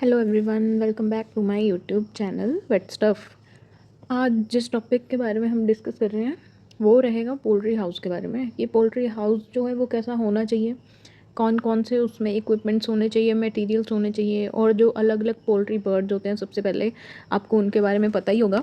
Hello everyone, welcome back to my YouTube channel vet stuff. आज जिस topic के बारे में हम डिस्कस कर रहे हैं वो रहेगा पोल्ट्री हाउस के बारे में। ये पोल्ट्री हाउस जो है वो कैसा होना चाहिए, कौन कौन से उसमें इक्विपमेंट्स होने चाहिए, मटेरियल्स होने चाहिए, और जो अलग अलग पोल्ट्री बर्ड्स होते हैं सबसे पहले आपको उनके बारे में पता ही होगा।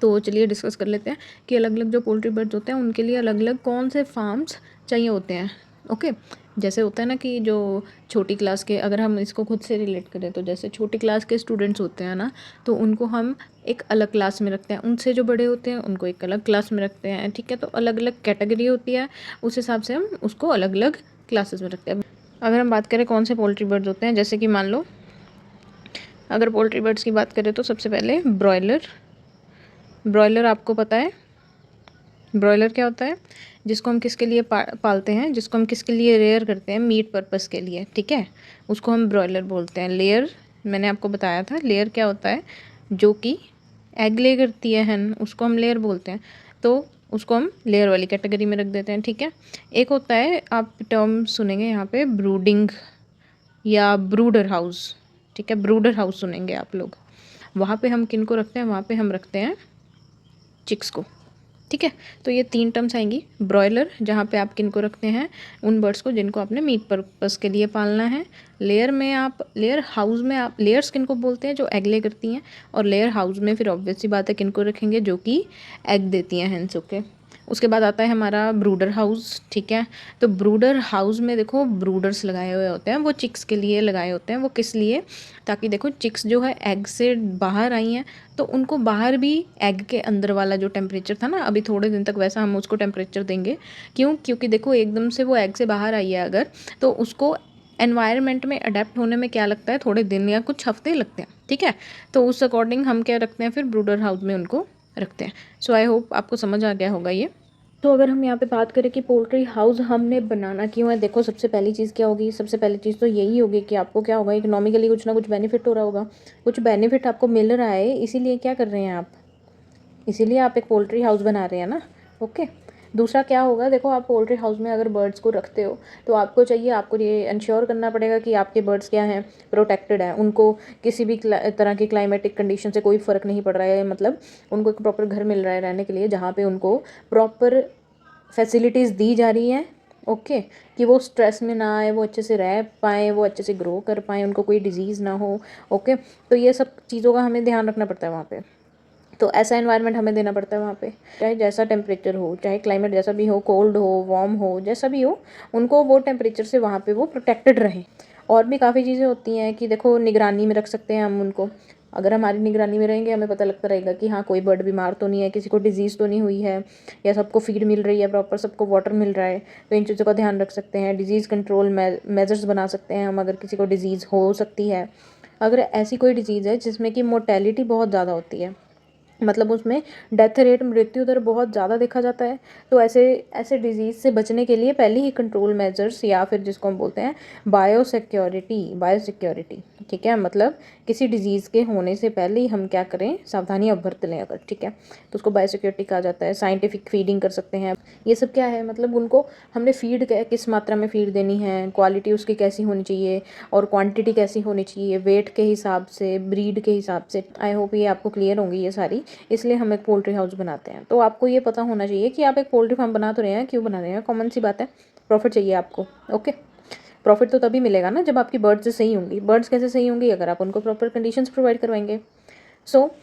तो चलिए डिस्कस कर लेते हैं कि अलग अलग जो पोल्ट्री बर्ड्स होते हैं उनके लिए अलग अलग कौन से फार्म्स चाहिए होते हैं। ओके, जैसे होता है ना कि जो छोटी क्लास के, अगर हम इसको खुद से रिलेट करें तो जैसे छोटी क्लास के स्टूडेंट्स होते हैं ना, तो उनको हम एक अलग क्लास में रखते हैं, उनसे जो बड़े होते हैं उनको एक अलग क्लास में रखते हैं। ठीक है, तो अलग अलग कैटेगरी होती है, उस हिसाब से हम उसको अलग अलग क्लासेस में रखते हैं। अगर हम बात करें कौन से पोल्ट्री बर्ड्स होते हैं, जैसे कि मान लो अगर पोल्ट्री बर्ड्स की बात करें तो सबसे पहले ब्रॉयलर आपको पता है ब्रॉयलर क्या होता है, जिसको हम किसके लिए पालते हैं, जिसको हम किसके लिए रेयर करते हैं, मीट पर्पस के लिए। ठीक है, उसको हम ब्रॉयलर बोलते हैं। लेयर मैंने आपको बताया था, लेयर क्या होता है, जो कि एग ले करती है हन, उसको हम लेयर बोलते हैं। तो उसको हम लेयर वाली कैटेगरी में रख देते हैं। ठीक है, एक होता है, आप टर्म सुनेंगे यहाँ पे, ब्रूडिंग या ब्रूडर हाउस। ठीक है, ब्रूडर हाउस सुनेंगे आप लोग। वहाँ पे हम किन को रखते हैं, वहाँ पे हम रखते हैं चिक्स को। ठीक है, तो ये 3 टर्म्स आएंगी। ब्रॉयलर जहाँ पे आप किन को रखते हैं, उन बर्ड्स को जिनको आपने मीट पर्पस के लिए पालना है। लेयर में आप, लेयर हाउस में आप लेयर्स किन को बोलते हैं, जो एग ले करती हैं। और लेयर हाउस में फिर ऑब्वियस सी बात है किन को रखेंगे, जो कि एग देती हैं हेंस। ओके, उसके बाद आता है हमारा ब्रूडर हाउस। ठीक है, तो ब्रूडर हाउस में देखो ब्रूडर्स लगाए हुए होते हैं, वो चिक्स के लिए लगाए होते हैं। वो किस लिए, ताकि देखो चिक्स जो है एग से बाहर आई हैं, तो उनको बाहर भी एग के अंदर वाला जो टेम्परेचर था ना, अभी थोड़े दिन तक वैसा हम उसको टेम्परेचर देंगे। क्यों, क्योंकि देखो एकदम से वो एग से बाहर आई है अगर, तो उसको एनवायरनमेंट में अडेप्ट होने में क्या लगता है, थोड़े दिन या कुछ हफ्ते लगते हैं। ठीक है, तो उस अकॉर्डिंग हम क्या रखते हैं, फिर ब्रूडर हाउस में उनको रखते हैं। सो आई होप आपको समझ आ गया होगा ये। तो अगर हम यहाँ पे बात करें कि पोल्ट्री हाउस हमने बनाना क्यों है, देखो सबसे पहली चीज़ क्या होगी, सबसे पहली चीज़ तो यही होगी कि आपको क्या होगा, इकोनॉमिकली कुछ ना कुछ बेनिफिट हो रहा होगा, कुछ बेनिफिट आपको मिल रहा है, इसीलिए क्या कर रहे हैं आप, इसीलिए आप एक पोल्ट्री हाउस बना रहे हैं ना। ओके, दूसरा क्या होगा, देखो आप पोल्ट्री हाउस में अगर बर्ड्स को रखते हो तो आपको चाहिए, आपको ये इंश्योर करना पड़ेगा कि आपके बर्ड्स क्या हैं, प्रोटेक्टेड हैं, उनको किसी भी तरह की क्लाइमेटिक कंडीशन से कोई फ़र्क नहीं पड़ रहा है। मतलब उनको एक प्रॉपर घर मिल रहा है रहने के लिए, जहाँ पे उनको प्रॉपर फैसिलिटीज़ दी जा रही हैं। ओके, कि वो स्ट्रेस में ना आए, वो अच्छे से रह पाएँ, वो अच्छे से ग्रो कर पाएँ, उनको कोई डिजीज़ ना हो। ओके, तो ये सब चीज़ों का हमें ध्यान रखना पड़ता है वहाँ पे। तो ऐसा एनवायरनमेंट हमें देना पड़ता है वहाँ पे, चाहे जैसा टेम्परेचर हो, चाहे क्लाइमेट जैसा भी हो, कोल्ड हो, वार्म हो, जैसा भी हो, उनको वो टेम्परेचर से वहाँ पे वो प्रोटेक्टेड रहें। और भी काफ़ी चीज़ें होती हैं कि देखो निगरानी में रख सकते हैं हम उनको। अगर हमारी निगरानी में रहेंगे, हमें पता लगता रहेगा कि हाँ कोई बर्ड बीमार तो नहीं है, किसी को डिजीज़ तो नहीं हुई है, या सबको फीड मिल रही है प्रॉपर, सबको वाटर मिल रहा है। तो इन चीज़ों का ध्यान रख सकते हैं, डिजीज़ कंट्रोल मेजर्स बना सकते हैं हम, अगर किसी को डिजीज़ हो सकती है। अगर ऐसी कोई डिजीज़ है जिसमें कि मोर्टेलिटी बहुत ज़्यादा होती है, मतलब उसमें डेथ रेट, मृत्यु दर बहुत ज़्यादा देखा जाता है, तो ऐसे ऐसे डिजीज़ से बचने के लिए पहले ही कंट्रोल मेजर्स, या फिर जिसको हम बोलते हैं बायोसिक्योरिटी। ठीक है, मतलब किसी डिजीज़ के होने से पहले ही हम क्या करें, सावधानियां बरत लें अगर। ठीक है, तो उसको बायोसिक्योरिटी कहा जाता है। साइंटिफिक फीडिंग कर सकते हैं। ये सब क्या है, मतलब उनको हमने फीड किस मात्रा में फीड देनी है, क्वालिटी उसकी कैसी होनी चाहिए, और क्वांटिटी कैसी होनी चाहिए, वेट के हिसाब से, ब्रीड के हिसाब से। आई होप ये आपको क्लियर होंगी ये सारी, इसलिए हम एक पोल्ट्री हाउस बनाते हैं। तो आपको ये पता होना चाहिए कि आप एक पोल्ट्री फार्म बना तो रहे हैं, क्यों बना रहे हैं, कॉमन सी बात है, प्रॉफिट चाहिए आपको। ओके, प्रॉफिट तो तभी मिलेगा ना जब आपकी बर्ड्स सही होंगी। बर्ड्स कैसे सही होंगी, अगर आप उनको प्रॉपर कंडीशंस प्रोवाइड करवाएंगे। सो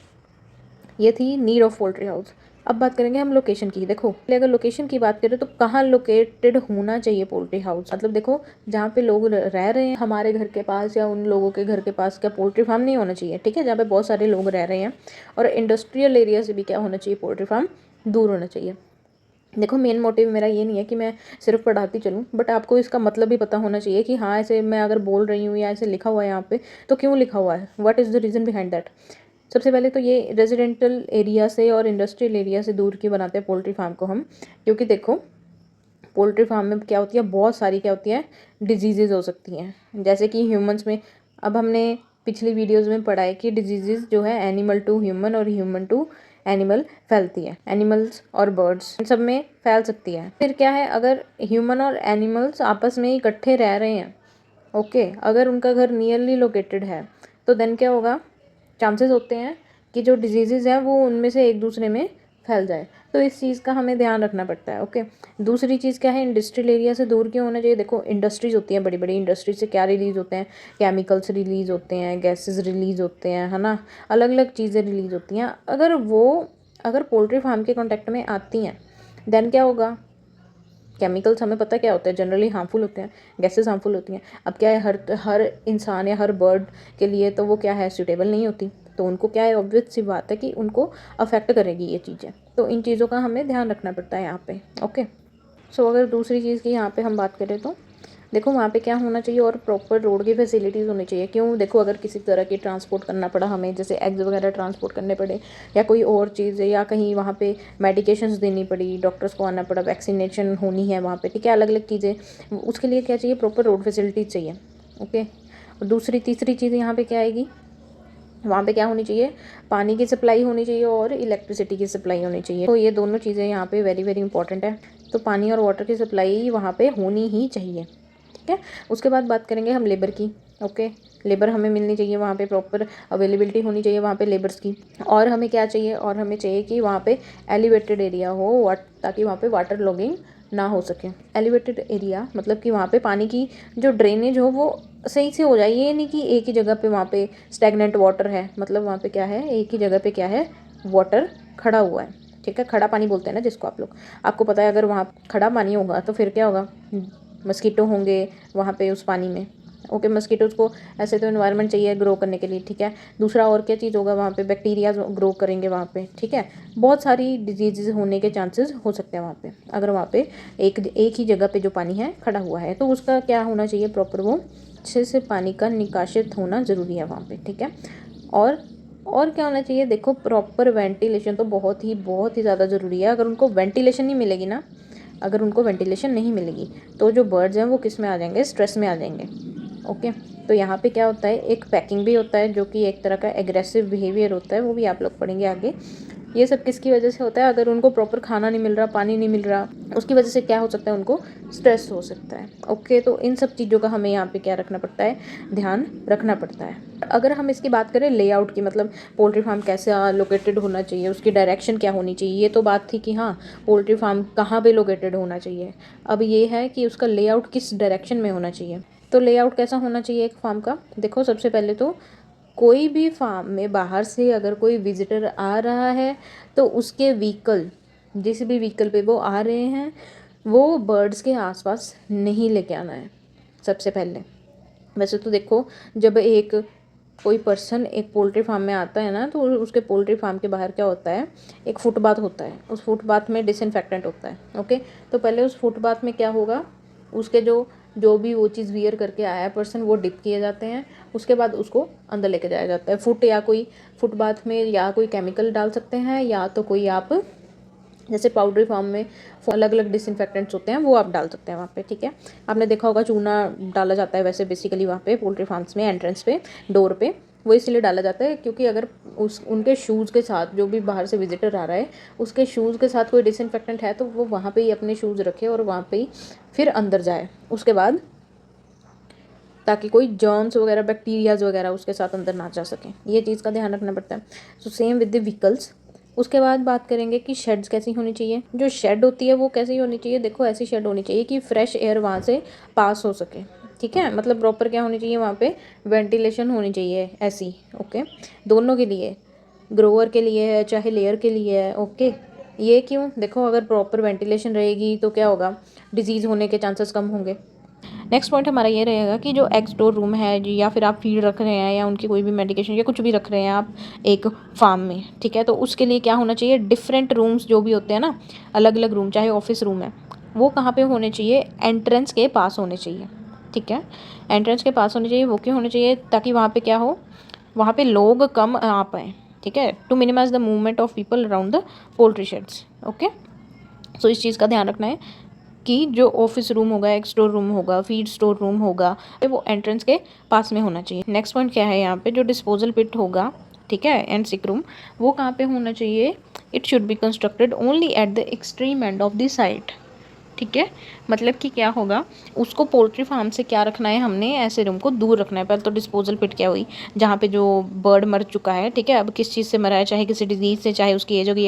ये थी नीड ऑफ पोल्ट्री हाउस। अब बात करेंगे हम लोकेशन की। देखो अगर लोकेशन की बात करें तो कहाँ लोकेटेड होना चाहिए पोल्ट्री हाउस, मतलब देखो जहाँ पे लोग रह रहे हैं, हमारे घर के पास या उन लोगों के घर के पास क्या पोल्ट्री फार्म नहीं होना चाहिए। ठीक है, जहाँ पे बहुत सारे लोग रह रहे हैं, और इंडस्ट्रियल एरिया से भी क्या होना चाहिए, पोल्ट्री फार्म दूर होना चाहिए। देखो मेन मोटिव मेरा ये नहीं है कि मैं सिर्फ पढ़ाती चलूँ, बट आपको इसका मतलब भी पता होना चाहिए कि हाँ ऐसे मैं अगर बोल रही हूँ या ऐसे लिखा हुआ है यहाँ पे, तो क्यों लिखा हुआ है, what is the reason behind that. सबसे पहले तो ये रेजिडेंटल एरिया से और इंडस्ट्रियल एरिया से दूर क्यों बनाते हैं पोल्ट्री फार्म को हम, क्योंकि देखो पोल्ट्री फार्म में क्या होती है, बहुत सारी क्या होती है, डिजीज़ेज़ हो सकती हैं, जैसे कि ह्यूमंस में। अब हमने पिछली वीडियोज़ में पढ़ा है कि डिजीज़ेज़ जो है एनिमल टू ह्यूमन और ह्यूमन टू एनिमल फैलती है, एनिमल्स और बर्ड्स इन सब में फैल सकती है। फिर क्या है, अगर ह्यूमन और एनिमल्स आपस में इकट्ठे रह रहे हैं, ओके, अगर उनका घर नियरली लोकेटेड है, तो देन क्या होगा, चांसेस होते हैं कि जो डिजीज़ हैं वो उनमें से एक दूसरे में फैल जाए। तो इस चीज़ का हमें ध्यान रखना पड़ता है। ओके, दूसरी चीज़ क्या है, इंडस्ट्रियल एरिया से दूर क्यों होना चाहिए। देखो इंडस्ट्रीज़ होती हैं, बड़ी बड़ी इंडस्ट्री से क्या रिलीज़ होते हैं, केमिकल्स रिलीज़ होते हैं, गैसेस रिलीज़ होते हैं, है ना, अलग अलग चीज़ें रिलीज़ होती हैं। अगर पोल्ट्री फार्म के कॉन्टेक्ट में आती हैं देन क्या होगा, केमिकल्स हमें पता क्या होता है, जनरली हार्मफुल होते हैं, गैसेस हार्मफुल होती हैं। अब क्या है, हर इंसान या हर बर्ड के लिए तो वो क्या है, सूटेबल नहीं होती, तो उनको क्या है, ऑब्वियस सी बात है कि उनको अफेक्ट करेगी ये चीज़ें। तो इन चीज़ों का हमें ध्यान रखना पड़ता है यहाँ पे। ओके, सो अगर दूसरी चीज़ की यहाँ पे हम बात करें तो देखो वहाँ पे क्या होना चाहिए, और प्रॉपर रोड की फैसिलिटीज़ होनी चाहिए। क्यों, देखो अगर किसी तरह की ट्रांसपोर्ट करना पड़ा हमें, जैसे एग्स वगैरह ट्रांसपोर्ट करने पड़े या कोई और चीज़ है, या कहीं वहाँ पे मेडिकेशंस देनी पड़ी, डॉक्टर्स को आना पड़ा, वैक्सीनेशन होनी है वहाँ पे, ठीक है, अलग अलग चीज़ें, उसके लिए क्या चाहिए, प्रॉपर रोड फैसिलिटीज़ चाहिए। ओके, और तीसरी चीज़ यहाँ पर क्या आएगी, वहाँ पे क्या होनी चाहिए, पानी की सप्लाई होनी चाहिए और इलेक्ट्रिसिटी की सप्लाई होनी चाहिए। तो ये दोनों चीज़ें यहाँ पे वेरी वेरी इंपॉर्टेंट है। तो पानी और वाटर की सप्लाई वहाँ पे होनी ही चाहिए, ठीक है। उसके बाद बात करेंगे हम लेबर की। ओके, लेबर हमें मिलनी चाहिए वहाँ पे, प्रॉपर अवेलेबिलिटी होनी चाहिए वहाँ पे लेबर्स की। और हमें क्या चाहिए, और हमें चाहिए कि वहाँ पे एलिवेटेड एरिया हो, ताकि वहाँ पे वाटर लॉगिंग ना हो सके। एलिवेटेड एरिया मतलब कि वहाँ पे पानी की जो ड्रेनेज हो वो सही से हो जाए। ये नहीं कि एक ही जगह पे वहाँ पे स्टैगनेंट वाटर है, मतलब वहाँ पे क्या है, एक ही जगह पे क्या है, वाटर खड़ा हुआ है, ठीक है, खड़ा पानी बोलते हैं ना जिसको आप लोग, आपको पता है। अगर वहाँ खड़ा पानी होगा तो फिर क्या होगा, मस्कीटो होंगे वहाँ पे उस पानी में। ओके, मस्कीटोज़ को ऐसे तो एनवायरनमेंट चाहिए ग्रो करने के लिए, ठीक है। दूसरा और क्या चीज़ होगा, वहाँ पे बैक्टीरिया ग्रो करेंगे वहाँ पे, ठीक है। बहुत सारी डिजीज़ होने के चांसेस हो सकते हैं वहाँ पे, अगर वहाँ पे एक ही जगह पे जो पानी है खड़ा हुआ है। तो उसका क्या होना चाहिए, प्रॉपर वो अच्छे से पानी का निकासित होना ज़रूरी है वहाँ पे, ठीक है। और क्या होना चाहिए, देखो प्रॉपर वेंटिलेशन तो बहुत ही ज़्यादा ज़रूरी है। अगर उनको वेंटिलेशन नहीं मिलेगी ना, अगर उनको वेंटिलेशन नहीं मिलेगी तो जो बर्ड्स हैं वो किस में आ जाएंगे, स्ट्रेस में आ जाएंगे। ओके, तो यहाँ पे क्या होता है, एक पैकिंग भी होता है जो कि एक तरह का एग्रेसिव बिहेवियर होता है, वो भी आप लोग पढ़ेंगे आगे। ये सब किसकी वजह से होता है, अगर उनको प्रॉपर खाना नहीं मिल रहा, पानी नहीं मिल रहा, उसकी वजह से क्या हो सकता है, उनको स्ट्रेस हो सकता है। ओके, तो इन सब चीज़ों का हमें यहाँ पे क्या रखना पड़ता है, ध्यान रखना पड़ता है। अगर हम इसकी बात करें लेआउट की, मतलब पोल्ट्री फार्म कैसे लोकेटेड होना चाहिए, उसकी डायरेक्शन क्या होनी चाहिए, ये तो बात थी कि हाँ पोल्ट्री फार्म कहाँ पे लोकेटेड होना चाहिए। अब ये है कि उसका लेआउट किस डायरेक्शन में होना चाहिए। तो लेआउट कैसा होना चाहिए एक फार्म का, देखो सबसे पहले तो कोई भी फार्म में बाहर से अगर कोई विजिटर आ रहा है तो उसके व्हीकल, जिस भी व्हीकल पे वो आ रहे हैं, वो बर्ड्स के आसपास नहीं लेके आना है सबसे पहले। वैसे तो देखो जब कोई पर्सन एक पोल्ट्री फार्म में आता है ना, तो उसके पोल्ट्री फार्म के बाहर क्या होता है, एक फुटपाथ होता है, उस फुटपाथ में डिसइंफेक्टेंट होता है। ओके, तो पहले उस फुटपाथ में क्या होगा, उसके जो भी वो चीज़ वियर करके आया है पर्सन, वो डिप किए जाते हैं, उसके बाद उसको अंदर लेके जाया जाता है। फुटपाथ में या कोई केमिकल डाल सकते हैं, या तो कोई आप जैसे पाउडरी फार्म में अलग अलग डिसइंफेक्टेंट्स होते हैं वो आप डाल सकते हैं वहाँ पे, ठीक है। आपने देखा होगा चूना डाला जाता है वैसे बेसिकली वहाँ पे पोल्ट्री फार्म्स में, एंट्रेंस पे, डोर पे, वो इसलिए डाला जाता है क्योंकि अगर उनके शूज़ के साथ, जो भी बाहर से विजिटर आ रहा है उसके शूज़ के साथ कोई डिसइंफेक्टेंट है तो वो वहाँ पे ही अपने शूज़ रखे और वहाँ पे ही फिर अंदर जाए उसके बाद, ताकि कोई जर्म्स वगैरह, बैक्टीरियाज वगैरह उसके साथ अंदर ना जा सकें। ये चीज़ का ध्यान रखना पड़ता है। So same with the vehicles. उसके बाद बात करेंगे कि शेड्स कैसी होनी चाहिए। जो शेड होती है वो कैसी होनी चाहिए, देखो ऐसी शेड होनी चाहिए कि फ्रेश एयर वहाँ से पास हो सके, ठीक है। मतलब प्रॉपर क्या होनी चाहिए, वहाँ पे वेंटिलेशन होनी चाहिए ऐसी। ओके, दोनों के लिए, ग्रोअर के लिए है चाहे लेयर के लिए है। ओके, ये क्यों, देखो अगर प्रॉपर वेंटिलेशन रहेगी तो क्या होगा, डिजीज़ होने के चांसेस कम होंगे। नेक्स्ट पॉइंट हमारा ये रहेगा कि जो एग स्टोर रूम है जी, या फिर आप फीड रख रहे हैं या उनकी कोई भी मेडिकेशन या कुछ भी रख रहे हैं आप एक फार्म में, ठीक है, तो उसके लिए क्या होना चाहिए, डिफरेंट रूम्स जो भी होते हैं ना, अलग अलग रूम, चाहे ऑफिस रूम है, वो कहाँ पे होने चाहिए, एंट्रेंस के पास होने चाहिए, ठीक है। एंट्रेंस के पास होने चाहिए। वो क्यों होने चाहिए, ताकि वहाँ पे क्या हो, वहाँ पे लोग कम आ पाएँ, ठीक है, to minimise the movement of people around the poultry sheds. Okay, so इस चीज़ का ध्यान रखना है कि जो ऑफिस रूम होगा, एक स्टोर रूम होगा, फीड स्टोर रूम होगा, वो एंट्रेंस के पास में होना चाहिए। नेक्स्ट पॉइंट क्या है यहाँ पे, जो डिस्पोजल पिट होगा, ठीक है, एंड सिक रूम, वो कहाँ पे होना चाहिए, it should be constructed only at the extreme end of the site, ठीक है। मतलब कि क्या होगा, उसको पोल्ट्री फार्म से क्या रखना है, हमने ऐसे रूम को दूर रखना है। पहले तो डिस्पोजल पिट क्या हुई, जहाँ पे जो बर्ड मर चुका है, ठीक है, अब किस चीज़ से मरा है, चाहे किसी डिजीज़ से, चाहे उसकी एज होगी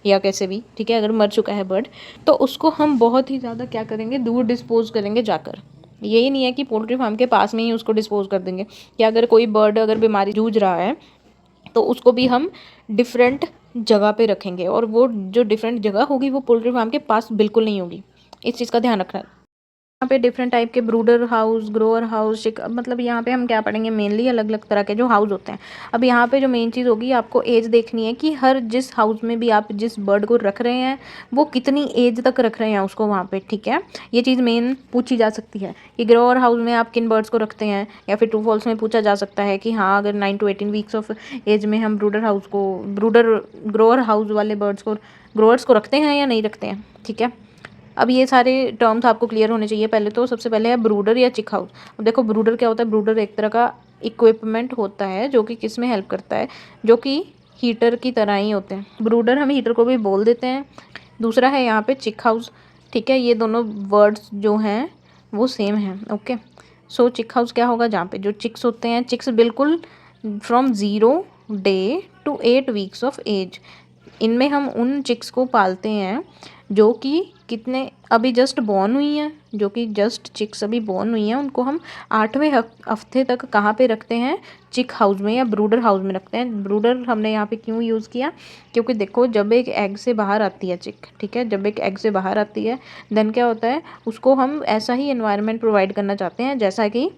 या कैसे भी, ठीक है, अगर मर चुका है बर्ड तो उसको हम बहुत ही ज़्यादा क्या करेंगे, दूर डिस्पोज करेंगे जाकर। यही नहीं है कि पोल्ट्री फार्म के पास में ही उसको डिस्पोज कर देंगे, कि अगर कोई बर्ड अगर बीमारी जूझ रहा है तो उसको भी हम डिफरेंट जगह पे रखेंगे, और वो जो डिफरेंट जगह होगी वो पोल्ट्री फार्म के पास बिल्कुल नहीं होगी। इस चीज़ का ध्यान रखना है। यहाँ पे डिफरेंट टाइप के ब्रूडर हाउस, ग्रोअर हाउस, मतलब यहाँ पे हम क्या पढ़ेंगे, मेनली अलग अलग तरह के जो हाउस होते हैं। अब यहाँ पे जो मेन चीज़ होगी, आपको एज देखनी है कि हर जिस हाउस में भी आप जिस बर्ड को रख रहे हैं वो कितनी एज तक रख रहे हैं उसको वहाँ पे, ठीक है। ये चीज़ मेन पूछी जा सकती है कि ग्रोअर हाउस में आप किन बर्ड्स को रखते हैं, या फिर ट्रू फॉल्स में पूछा जा सकता है कि हाँ, अगर 9 to 18 वीक्स ऑफ एज में हम ब्रूडर ग्रोअर हाउस वाले ग्रोअर्स को रखते हैं या नहीं रखते हैं, ठीक है। अब ये सारे टर्म्स आपको क्लियर होने चाहिए। पहले तो सबसे पहले है ब्रूडर या चिक हाउस। अब देखो ब्रूडर क्या होता है, ब्रूडर एक तरह का इक्विपमेंट होता है जो कि किस में हेल्प करता है, जो कि हीटर की तरह ही होते हैं। ब्रूडर हम हीटर को भी बोल देते हैं। दूसरा है यहाँ पे चिक हाउस, ठीक है, ये दोनों वर्ड्स जो हैं वो सेम हैं, ओके। सो चिक हाउस क्या होगा, जहाँ पे जो चिक्स होते हैं, चिक्स बिल्कुल from 0 day to 8 weeks of age, इनमें हम उन चिक्स को पालते हैं जो कि कितने अभी जस्ट बॉर्न हुई हैं, जो कि जस्ट चिक्स अभी बॉर्न हुई हैं, उनको हम 8वें हफ्ते तक कहाँ पे रखते हैं, चिक हाउस में या ब्रूडर हाउस में रखते हैं। ब्रूडर हमने यहाँ पे क्यों यूज़ किया, क्योंकि देखो जब एक एग से बाहर आती है चिक, ठीक है, जब एक एग से बाहर आती है देन क्या होता है, उसको हम ऐसा ही एनवायरनमेंट प्रोवाइड करना चाहते हैं जैसा कि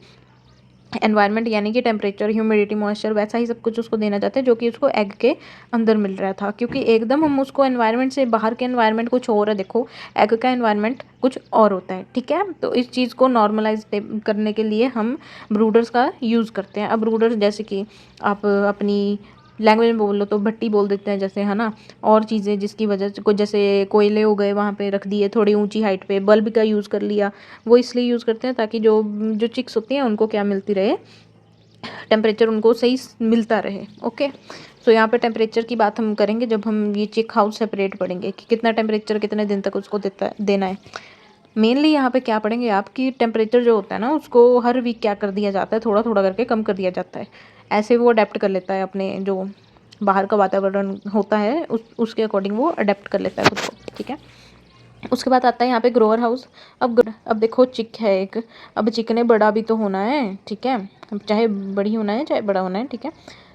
एनवायरनमेंट, यानी कि टेम्परेचर, ह्यूमिडिटी, मॉइस्चर, वैसा ही सब कुछ उसको देना चाहते हैं जो कि उसको एग के अंदर मिल रहा था। क्योंकि एकदम हम उसको एनवायरनमेंट से बाहर के एनवायरनमेंट कुछ और है, देखो एग का एनवायरनमेंट कुछ और होता है, ठीक है। तो इस चीज़ को नॉर्मलाइज करने के लिए हम ब्रूडर्स का यूज़ करते हैं। अब ब्रूडर्स जैसे कि आप अपनी लैंग्वेज में बोलो तो भट्टी बोल देते हैं जैसे, है ना, और चीज़ें जिसकी वजह से कोई जैसे कोयले हो गए वहाँ पे रख दिए थोड़ी ऊंची हाइट पे, बल्ब का यूज़ कर लिया, वो इसलिए यूज़ करते हैं ताकि जो जो चिक्स होती हैं उनको क्या मिलती रहे, टेम्परेचर उनको सही मिलता रहे, ओके। सो यहाँ पे टेम्परेचर की बात हम करेंगे जब हम ये चिक हाउस सेपरेट पढ़ेंगे कि कितना टेम्परेचर कितने दिन तक उसको देना है। मेनली यहाँ पे क्या पढ़ेंगे आप कि टेम्परेचर जो होता है ना उसको हर वीक क्या कर दिया जाता है, थोड़ा थोड़ा करके कम कर दिया जाता है। ऐसे वो अडेप्ट कर लेता है अपने जो बाहर का वातावरण होता है उसके अकॉर्डिंग वो अडेप्ट कर लेता है खुद को, ठीक है। उसके बाद आता है यहाँ पे ग्रोअर हाउस। अब देखो चिक है एक, अब चिक ने बड़ा भी तो होना है, ठीक है, चाहे बड़ी होना है चाहे बड़ा होना है, ठीक है।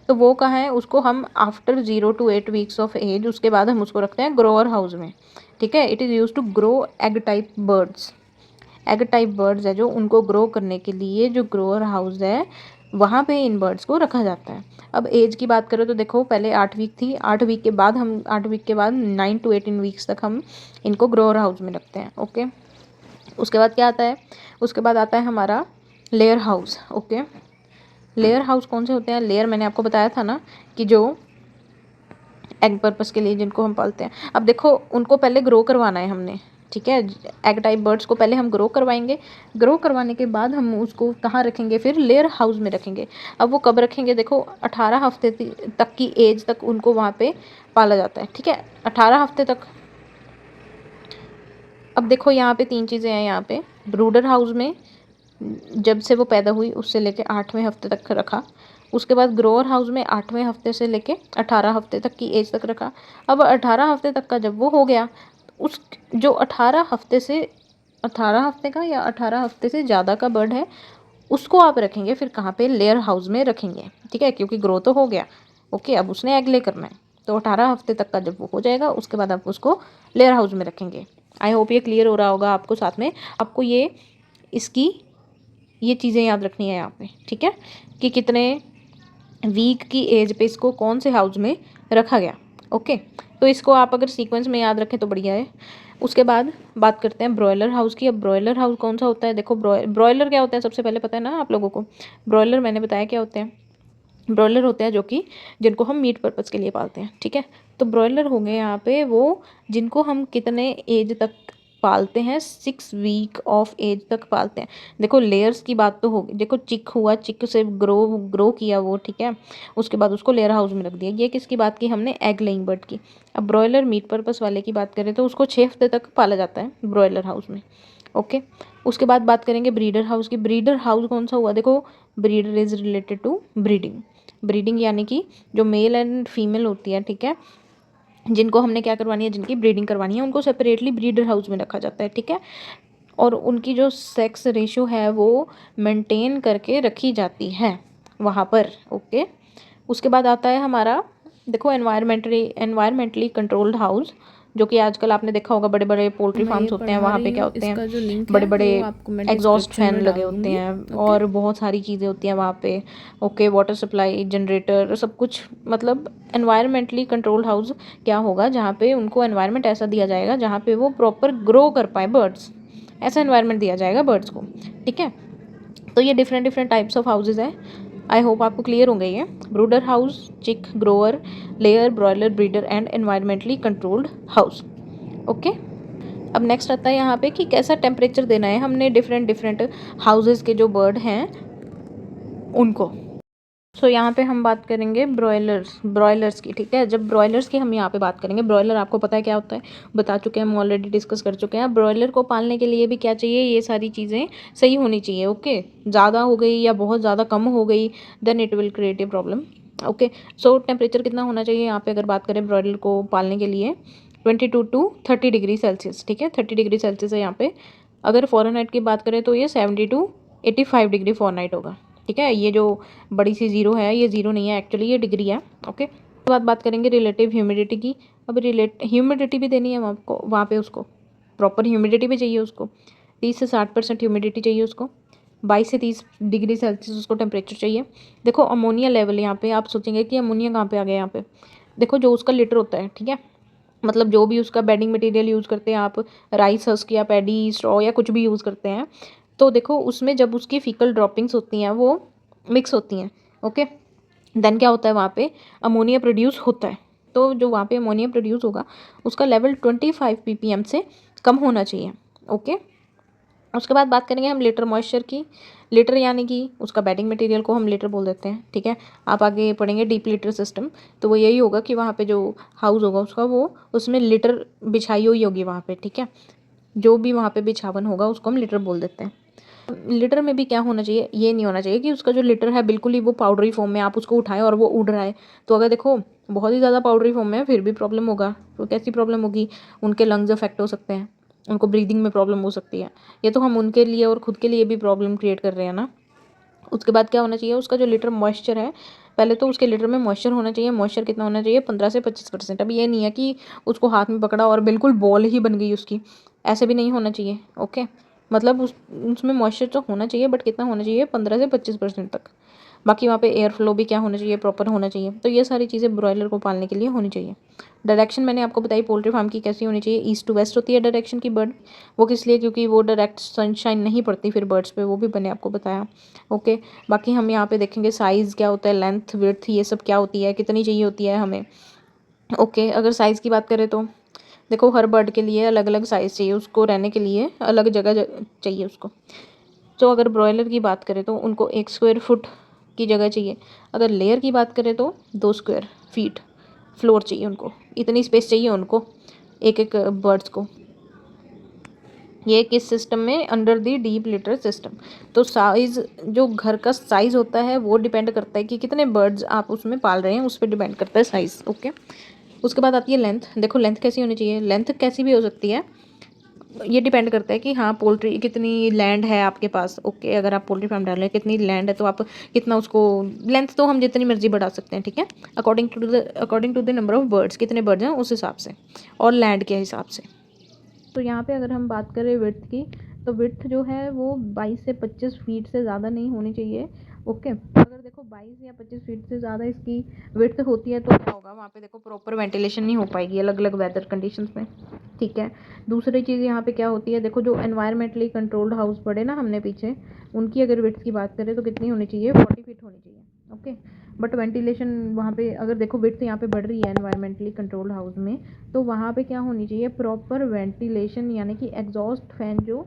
तो वो कहाँ है, उसको हम after 0 to 8 weeks of age, उसके बाद हम उसको रखते हैं ग्रोअर हाउस में, ठीक है। It is use to grow egg type birds. Egg type birds है जो उनको ग्रो करने के लिए जो ग्रोअर हाउस है वहाँ पे इन बर्ड्स को रखा जाता है। अब एज की बात करें तो देखो पहले 8 वीक थी, 8 वीक के बाद 9 to 18 वीक्स तक हम इनको ग्रोअर हाउस में रखते हैं, ओके। उसके बाद क्या आता है, उसके बाद आता है हमारा layer house, okay. Layer house कौन से होते हैं, लेयर मैंने आपको बताया था ना कि जो एग पर्पस के लिए जिनको हम पालते हैं। अब देखो उनको पहले ग्रो करवाना है हमने, ठीक है, एग टाइप बर्ड्स को पहले हम ग्रो करवाएंगे। ग्रो करवाने के बाद हम उसको कहाँ रखेंगे, फिर लेयर हाउस में रखेंगे। अब वो कब रखेंगे, देखो 18 हफ्ते तक की एज तक उनको वहाँ पे पाला जाता है, ठीक है, 18 हफ्ते तक। अब देखो यहाँ पे 3 चीज़ें हैं, यहाँ पे ब्रूडर हाउस में जब से वो पैदा हुई उससे लेके 8वें हफ्ते तक रखा। उसके बाद ग्रोअर हाउस में 8वें हफ्ते से लेके 18 हफ्ते तक की एज तक रखा। अब 18 हफ्ते तक का जब वो हो गया, उस जो 18 हफ्ते का या 18 हफ्ते से ज़्यादा का बर्ड है उसको आप रखेंगे फिर कहाँ पे, लेयर हाउस में रखेंगे, ठीक है, क्योंकि ग्रो तो हो गया, ओके। अब उसने एग ले करना है, तो 18 हफ्ते तक का जब वो हो जाएगा उसके बाद आप उसको लेयर हाउस में रखेंगे। आई होप ये क्लियर हो रहा होगा आपको। साथ में आपको इसकी ये चीज़ें याद रखनी है यहाँ पे, ठीक है, कि कितने वीक की एज पे इसको कौन से हाउस में रखा गया, ओके। तो इसको आप अगर सीक्वेंस में याद रखें तो बढ़िया है। उसके बाद बात करते हैं ब्रॉयलर हाउस की। अब ब्रॉयलर हाउस कौन सा होता है, देखो ब्रॉयलर क्या होता है सबसे पहले पता है ना आप लोगों को। ब्रॉयलर मैंने बताया क्या होते हैं, ब्रॉयलर होते हैं जो कि जिनको हम मीट पर्पज़ के लिए पालते हैं, ठीक है। तो ब्रॉयलर हो गए यहाँ पे वो जिनको हम कितने एज तक पालते हैं 6 वीक ऑफ एज तक पालते हैं। देखो लेयर्स की बात तो होगी, देखो चिक हुआ, चिक से ग्रो किया वो, ठीक है, उसके बाद उसको लेयर हाउस में रख दिया। ये किसकी बात की हमने, एग लेइंग बर्ड की। अब ब्रॉयलर मीट पर्पस वाले की बात करें तो उसको 6 हफ्ते तक पाला जाता है ब्रॉयलर हाउस में। ओके, उसके बाद बात करेंगे ब्रीडर हाउस की। ब्रीडर हाउस कौन सा हुआ, देखो breeder is related to breeding. Breeding यानी कि जो मेल एंड फीमेल होती है, ठीक है, जिनको हमने क्या करवानी है, जिनकी ब्रीडिंग करवानी है, उनको सेपरेटली ब्रीडर हाउस में रखा जाता है, ठीक है, और उनकी जो सेक्स रेशो है वो मेंटेन करके रखी जाती है वहाँ पर। ओके, उसके बाद आता है हमारा, देखो एनवायरमेंटली कंट्रोल्ड हाउस, जो कि आजकल आपने देखा होगा बड़े बड़े पोल्ट्री फार्म्स होते हैं, वहाँ पे क्या होते हैं, इसका जो लिंक बड़े है बड़े वो आपको मैं एग्जॉस्ट डिस्क्रिप्शन फैन में लगे डाल होते दूंगी। हैं और बहुत सारी चीज़ें होती हैं वहाँ पे। ओके, वाटर सप्लाई, जनरेटर, सब कुछ, मतलब एनवायरमेंटली कंट्रोल्ड हाउस क्या होगा, जहाँ पे उनको एनवायरनमेंट ऐसा दिया जाएगा जहाँ पे वो प्रॉपर ग्रो कर पाए बर्ड्स, ऐसा एनवायरनमेंट दिया जाएगा बर्ड्स को, ठीक है। तो ये different different types of houses है। आई होप आपको क्लियर होंगे ये। ब्रूडर हाउस, चिक grower, layer, broiler, breeder and environmentally controlled house. Okay, अब नेक्स्ट आता है यहाँ पे कि कैसा टेम्परेचर देना है हमने डिफरेंट डिफरेंट हाउसेज के जो बर्ड हैं उनको। सो यहाँ पे हम बात करेंगे ब्रॉयलर्स की, ठीक है। जब ब्रॉयलर्स की हम यहाँ पे बात करेंगे, ब्रॉयलर आपको पता है क्या होता है, बता चुके हैं हम, ऑलरेडी डिस्कस कर चुके हैं। ब्रॉयलर को पालने के लिए भी क्या चाहिए, ये सारी चीज़ें सही होनी चाहिए। ओके, ज़्यादा हो गई या बहुत ज़्यादा कम हो गई then it will create a problem. Okay, so temperature कितना होना चाहिए यहाँ पे अगर बात करें ब्रॉयलर को पालने के लिए, 22 to 30 डिग्री सेल्सियस, ठीक है, 30 डिग्री सेल्सियस है यहाँ पे। अगर फ़ारेनहाइट की बात करें तो ये 70 to 85 डिग्री फ़ारेनहाइट होगा, ठीक है। ये जो बड़ी सी ज़ीरो है, ये ज़ीरो नहीं है एक्चुअली, ये डिग्री है। ओके, उसके बाद बात करेंगे रिलेटिव ह्यूमिडिटी की। अब ह्यूमिडिटी भी देनी है आपको वहाँ पे, उसको प्रॉपर ह्यूमिडिटी भी चाहिए उसको, 30 से 60% ह्यूमिडिटी चाहिए उसको, 22 से 30 डिग्री सेल्सियस उसको टेम्परेचर चाहिए। देखो अमोनिया लेवल, यहाँ पे आप सोचेंगे कि अमोनिया कहाँ पे आ गया, यहाँ पे देखो जो उसका लिटर होता है, ठीक है, मतलब जो भी उसका बेडिंग मटेरियल यूज़ करते हैं आप, राइस हस्क या पैडी स्ट्रॉ या कुछ भी यूज़ करते हैं, तो देखो उसमें जब उसकी फीकल ड्रॉपिंग्स होती हैं वो मिक्स होती हैं। ओके, देन क्या होता है वहाँ पे, अमोनिया प्रोड्यूस होता है। तो जो वहाँ पे अमोनिया प्रोड्यूस होगा उसका लेवल 25 ppm से कम होना चाहिए। ओके, उसके बाद बात करेंगे हम लिटर मॉइस्चर की। लिटर यानी कि उसका बेडिंग मटेरियल को हम लिटर बोल देते हैं, ठीक है। आप आगे पढ़ेंगे डीप लिटर सिस्टम, तो वो यही होगा कि वहाँ पे जो हाउस होगा उसका, वो उसमें लिटर बिछाई हुई होगी वहाँ पे, ठीक है। जो भी वहाँ पे बिछावन होगा उसको हम लिटर बोल देते हैं। लिटर में भी क्या होना चाहिए, ये नहीं होना चाहिए कि उसका जो लिटर है बिल्कुल ही वो पाउडरी फॉर्म में आप उसको उठाएं और वो उड़ रहा है। तो अगर देखो बहुत ही ज़्यादा पाउडरी फॉर्म में है फिर भी प्रॉब्लम होगा, तो कैसी प्रॉब्लम होगी, उनके लंग्स अफेक्ट हो सकते हैं, उनको ब्रीदिंग में प्रॉब्लम हो सकती है। ये तो हम उनके लिए और खुद के लिए भी प्रॉब्लम क्रिएट कर रहे हैं ना। उसके बाद क्या होना चाहिए, उसका जो लिटर मॉइस्चर है, पहले तो उसके लिटर में मॉइस्चर होना चाहिए। मॉइस्चर कितना होना चाहिए, 15 से 25%। अब ये नहीं है कि उसको हाथ में पकड़ा और बिल्कुल बॉल ही बन गई उसकी, ऐसे भी नहीं होना चाहिए। ओके, मतलब उसमें मॉइस्चर तो होना चाहिए, बट कितना होना चाहिए, 15 से 25% तक। बाकी वहाँ पे एयर फ्लो भी क्या होना चाहिए, प्रॉपर होना चाहिए। तो ये सारी चीज़ें ब्रॉयलर को पालने के लिए होनी चाहिए। डायरेक्शन मैंने आपको बताई पोल्ट्री फार्म की कैसी होनी चाहिए, ईस्ट टू वेस्ट होती है डायरेक्शन की बर्ड। वो किस लिए, क्योंकि वो डायरेक्ट सनशाइन नहीं पड़ती फिर बर्ड्स पे, वो भी मैंने आपको बताया। ओके, बाकी हम यहाँ पे देखेंगे साइज़ क्या होता है, लेंथ विड्थ ये सब क्या होती है, कितनी चाहिए होती है हमें। ओके, अगर साइज़ की बात करें तो देखो हर बर्ड के लिए अलग अलग साइज़ चाहिए, उसको रहने के लिए अलग जगह चाहिए उसको। तो अगर ब्रॉयलर की बात करें तो उनको 1 स्क्वायर फुट की जगह चाहिए। अगर लेयर की बात करें तो 2 स्क्वायर फीट फ्लोर चाहिए उनको, इतनी स्पेस चाहिए उनको एक एक बर्ड्स को। ये किस सिस्टम में, under the deep litre system. तो साइज़, जो घर का साइज़ होता है वो डिपेंड करता है कि कितने बर्ड्स आप उसमें पाल रहे हैं, उस पर डिपेंड करता है साइज़। ओके, उसके बाद आती है लेंथ। देखो लेंथ कैसी होनी चाहिए, लेंथ कैसी भी हो सकती है, ये डिपेंड करता है कि हाँ पोल्ट्री कितनी लैंड है आपके पास। ओके, अगर आप पोल्ट्री फार्म डाल रहे हैं, कितनी लैंड है तो आप कितना उसको, लेंथ तो हम जितनी मर्जी बढ़ा सकते हैं, ठीक है, according to the number of birds, कितने बर्ड्स हैं उस हिसाब से और लैंड के हिसाब से। तो यहाँ पे अगर हम बात करें विड्थ की, तो विड्थ जो है वो 22 से 25 फीट से ज़्यादा नहीं होनी चाहिए। ओके, अगर देखो 22 या 25 फीट से ज़्यादा इसकी विड्थ होती है तो क्या होगा, वहाँ पे देखो प्रॉपर वेंटिलेशन नहीं हो पाएगी अलग अलग वेदर कंडीशंस में, ठीक है। दूसरी चीज़ यहाँ पे क्या होती है, देखो जो एनवायरमेंटली कंट्रोल्ड हाउस पढ़े ना हमने पीछे, उनकी अगर विड्थ की बात करें तो कितनी होनी चाहिए, 40 फीट होनी चाहिए। ओके, बट वेंटिलेशन वहाँ पे अगर देखो विड्थ यहाँ पे बढ़ रही है एनवायरमेंटली कंट्रोल्ड हाउस में, तो वहाँ पे क्या होनी चाहिए, प्रॉपर वेंटिलेशन, यानी कि एग्जॉस्ट फैन जो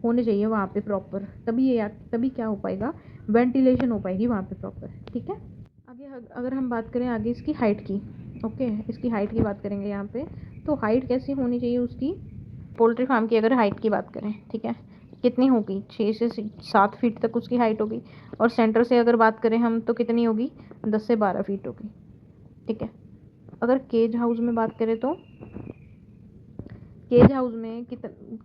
होने चाहिए वहाँ पे प्रॉपर, तभी क्या हो पाएगा, वेंटिलेशन हो पाएगी वहाँ पे प्रॉपर। ठीक है, आगे अगर हम बात करें आगे इसकी हाइट की, ओके, इसकी हाइट की बात करेंगे यहाँ पे। तो हाइट कैसी होनी चाहिए उसकी, पोल्ट्री फार्म की अगर हाइट की बात करें, ठीक है, कितनी होगी, 6 से 7 फीट तक उसकी हाइट होगी। और सेंटर से अगर बात करें हम तो कितनी होगी, 10 से 12 फीट होगी। ठीक है, अगर केज हाउस में बात करें तो केज हाउस में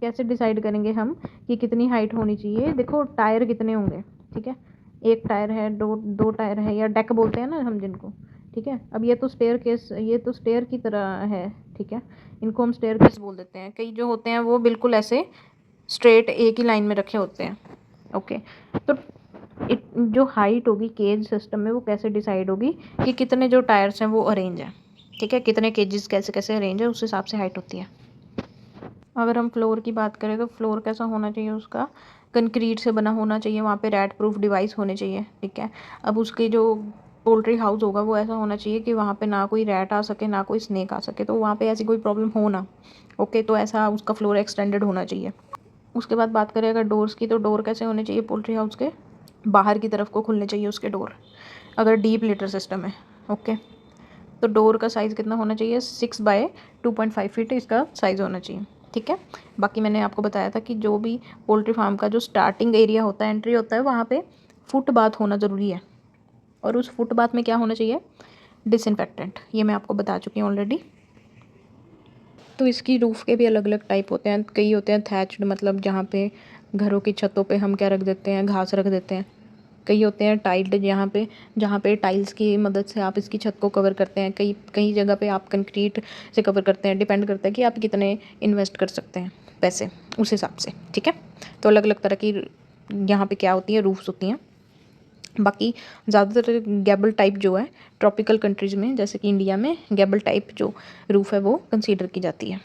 कैसे डिसाइड करेंगे हम कि कितनी हाइट होनी चाहिए। देखो टायर कितने होंगे, ठीक है, एक टायर है, दो टायर है, या डेक बोलते हैं ना हम जिनको। ठीक है, अब ये तो स्टेयर की तरह है। ठीक है, इनको हम स्टेयर केस बोल देते हैं। कई जो होते हैं वो बिल्कुल ऐसे स्ट्रेट एक ही लाइन में रखे होते हैं। ओके, तो जो हाइट होगी केज सिस्टम में वो कैसे डिसाइड होगी कि कितने जो टायर्स हैं वो अरेंज हैं। ठीक है, कितने केजेस कैसे कैसे अरेंज है, उस हिसाब से हाइट होती है। अगर हम फ्लोर की बात करें तो फ्लोर कैसा होना चाहिए उसका, कंक्रीट से बना होना चाहिए, वहाँ पे रैट प्रूफ डिवाइस होने चाहिए। ठीक है, अब उसके जो पोल्ट्री हाउस होगा वो ऐसा होना चाहिए कि वहाँ पे ना कोई रैट आ सके ना कोई स्नेक आ सके, तो वहाँ पे ऐसी कोई प्रॉब्लम हो ना। ओके, तो ऐसा उसका फ्लोर एक्सटेंडेड होना चाहिए। उसके बाद बात करें अगर डोर्स की, तो डोर कैसे होने चाहिए पोल्ट्री हाउस के, बाहर की तरफ को खुलने चाहिए उसके डोर, अगर डीप लिटर सिस्टम है। ओके, तो डोर का साइज़ कितना होना चाहिए, 6 बाय 2.5 फीट इसका साइज़ होना चाहिए। ठीक है, बाकी मैंने आपको बताया था कि जो भी पोल्ट्री फार्म का जो स्टार्टिंग एरिया होता है, एंट्री होता है, वहाँ पे फुटबाथ होना ज़रूरी है। और उस फुटबाथ में क्या होना चाहिए, डिसइंफेक्टेंट, ये मैं आपको बता चुकी हूँ ऑलरेडी। तो इसकी रूफ़ के भी अलग अलग टाइप होते हैं। कई होते हैं थैच्ड, मतलब जहाँ पे घरों की छतों पे हम क्या रख देते हैं, घास रख देते हैं। कई होते हैं टाइल्ड, जहाँ पे टाइल्स की मदद से आप इसकी छत को कवर करते हैं। कई कई जगह पे आप कंक्रीट से कवर करते हैं। डिपेंड करता है कि आप कितने इन्वेस्ट कर सकते हैं पैसे, उस हिसाब से। ठीक है, तो अलग अलग तरह की यहाँ पे क्या होती है, रूफ्स होती हैं। बाकी ज़्यादातर गैबल टाइप जो है ट्रॉपिकल कंट्रीज़ में, जैसे कि इंडिया में, गैबल टाइप जो रूफ़ है वो कंसीडर की जाती है।